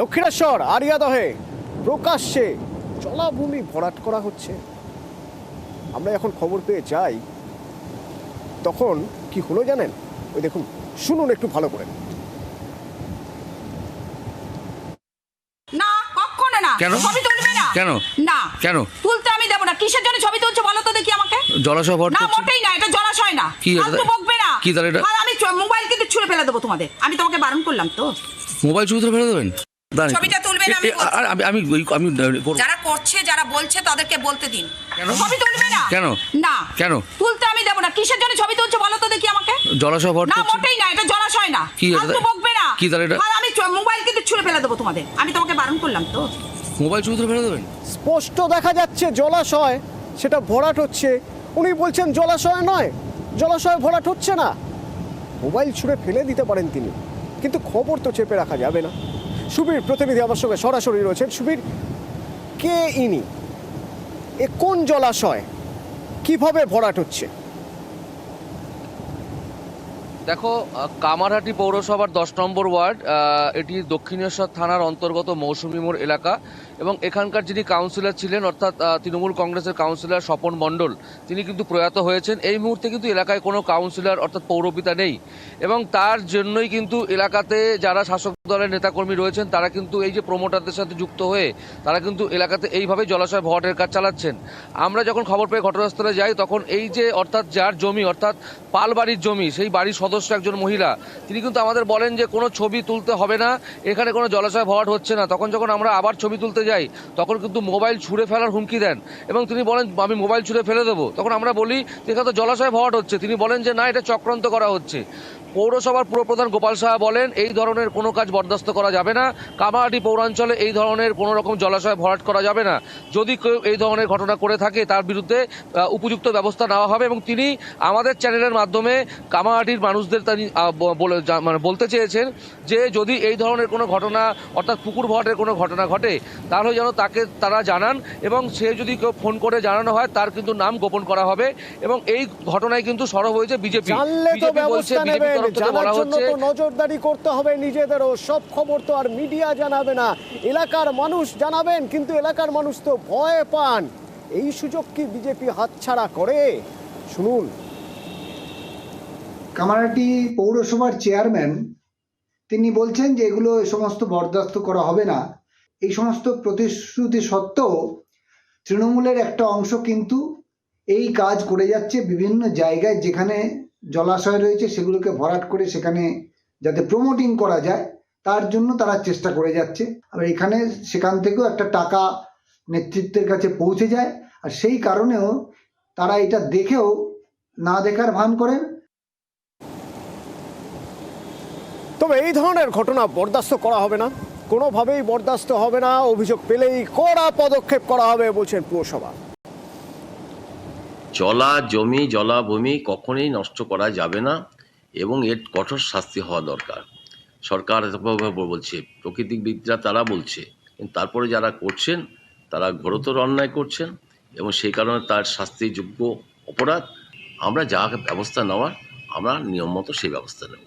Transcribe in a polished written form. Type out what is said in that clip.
দক্ষিণেশ্বর আরিয়াদহে প্রকাশ্যে জলাভূমি ভরাট করা হচ্ছে। আমরা এখন খবর পেয়ে যাই, তখন কি হলো জানেন? ওই দেখুন, শুনুন একটু ভালো করে। না, কখনো না। কেন? ছবি তুলবে না। কেন? না। কেন? তুলতে আমি দেব না। কিসের জন্য ছবি তুলছো বলো তো দেখি আমাকে। জলাশয় ভরাট না, করছে? মোটেই না, এটা জলাশয় না। কি এটা? ফালতু বকবে না। কি তাহলে এটা? আর আমি মোবাইল কিন্তু ছুঁড়ে ফেলে দেবো তোমাদের। আমি তোমাকে বারণ করলাম তো। মোবাইল চুরি ফেলে দেবেন? দাঁড়ান। ছবিটা তুলবেন, আমি বলছি। আমি আমি যারা করছে, যারা বলছে তাদেরকে বলতে দিন। কেন? ছবি তুলবে না। কেন? না। কেন? তুলতে আমি দেব না। কিসের জন্য ছবি তুলছো বলো তো দেখি আমাকে। জলাশয় ভরাট না, করছে? মোটেই না, এটা জলাশয় না। কি এটা? ফালতু বকবে না। কি তাহলে এটা? আর আমি মোবাইল কিন্তু ছুঁড়ে ফেলে দেবো তোমাদের। আমি তোমাকে বারণ করলাম তো। মোবাইল চুরি ফেলে দেবেন? স্পষ্ট দেখা যাচ্ছে জলাশয়, সেটা ভরাট হচ্ছে। উনি বলছেন জলাশয় নয়, জলাশয় ভরাট হচ্ছে না। মোবাইল ছুঁড়ে ফেলে দিতে পারেন তিনি, কিন্তু খবর তো চেপে রাখা যাবে না। সুবীর প্রতিনিধি আমার সঙ্গে সরাসরি রয়েছেন। সুবীর, কে ইনি? এ কোন জলাশয়, কিভাবে ভরাট হচ্ছে? দেখো, কামারহাটি পৌরসভার 10 নম্বর ওয়ার্ড, এটি দক্ষিণেশ্বর থানার অন্তর্গত মৌসুমী মোড় এলাকা এবং এখানকার যিনি কাউন্সিলর ছিলেন অর্থাৎ তৃণমূল কংগ্রেসের কাউন্সিলর স্বপন মণ্ডল, তিনি কিন্তু প্রয়াত হয়েছেন। এই মুহূর্তে কিন্তু এলাকায় কোনো কাউন্সিলর অর্থাৎ পৌরপিতা নেই এবং তার জন্যই কিন্তু এলাকাতে যারা শাসক দলের নেতাকর্মী রয়েছেন তারা কিন্তু এই যে প্রমোটারদের সাথে যুক্ত হয়ে তারা কিন্তু এলাকাতে এইভাবে জলাশয় ভরাটের কাজ চালাচ্ছেন। আমরা যখন খবর পেয়ে ঘটনাস্থলে যাই তখন এই যে অর্থাৎ যার জমি অর্থাৎ পাল বাড়ির জমি, সেই বাড়ির সদস্য একজন মহিলা, তিনি কিন্তু আমাদের বলেন যে কোনো ছবি তুলতে হবে না, এখানে কোনো জলাশয় ভরাট হচ্ছে না। তখন যখন আমরা আবার ছবি তুলতে যাই তখন কিন্তু মোবাইল ছুঁড়ে ফেলার হুমকি দেন এবং তিনি বলেন আমি মোবাইল ছুঁড়ে ফেলে দেবো। তখন আমরা বলি যে এখানে তো জলাশয় ভরাট হচ্ছে। তিনি বলেন যে না, এটা চক্রান্ত করা হচ্ছে। পৌরসভার পুরপ্রধান গোপাল সাহা বলেন এই ধরনের কোনো কাজ বরদাস্ত করা যাবে না। কামারহাটি পৌরাঞ্চলে এই ধরনের কোনো রকম জলাশয় ভরাট করা যাবে না। যদি কেউ এই ধরনের ঘটনা করে থাকে তার বিরুদ্ধে উপযুক্ত ব্যবস্থা নেওয়া হবে এবং তিনি আমাদের চ্যানেলের মাধ্যমে কামারহাটির মানুষদের বলতে চেয়েছেন যে যদি এই ধরনের কোনো ঘটনা অর্থাৎ পুকুর ভরাটের কোনো ঘটনা ঘটে তাহলে যেন তারা জানান এবং সে যদি কেউ ফোন করে জানানো হয় তার কিন্তু নাম গোপন করা হবে। এবং এই ঘটনায় কিন্তু সরব হয়েছে বিজেপি। জানার জন্য তো নজরদারি করতে হবে নিজেদেরও। সব খবর তো আর মিডিয়া জানাবে না, এলাকার মানুষ জানাবেন, কিন্তু এলাকার মানুষ তো ভয় পান। এই সুযোগ কি বিজেপি হাতছাড়া করে? শুনুন। কামারহাটি পৌরসভার চেয়ারম্যান তিনি বলছেন যে এগুলো এই সমস্ত বরদাস্ত করা হবে না। এই সমস্ত প্রতিশ্রুতি সত্ত্বেও তৃণমূলের একটা অংশ কিন্তু এই কাজ করে যাচ্ছে বিভিন্ন জায়গায়, যেখানে জলাশয় রয়েছে সেগুলোকে ভরাট করে সেখানে যাতে প্রমোটিং করা যায় তার জন্য তারা চেষ্টা করে যাচ্ছে। আবার এখানে সেখান থেকেও একটা টাকা নেতৃত্বের কাছে পৌঁছে যায়, আর সেই কারণেও তারা এটা দেখেও না দেখার ভান করেন। তবে এই ধরনের ঘটনা বরদাস্ত করা হবে না, কোনোভাবেই বরদাস্ত হবে না। অভিযোগ পেলেই কড়া পদক্ষেপ করা হবে বলছেন পুরসভা। জমি জলাভূমি কখনোই নষ্ট করা যাবে না এবং এর কঠোর শাস্তি হওয়া দরকার। সরকার বলছে, প্রকৃতিবিদরা তারা বলছে, কিন্তু তারপরে যারা করছেন তারা ঘোরতর অন্যায় করছেন এবং সেই কারণে তার শাস্তিযোগ্য অপরাধ। আমরা যা ব্যবস্থা নেওয়ার আমরা নিয়ম মতো সেই ব্যবস্থা নেব।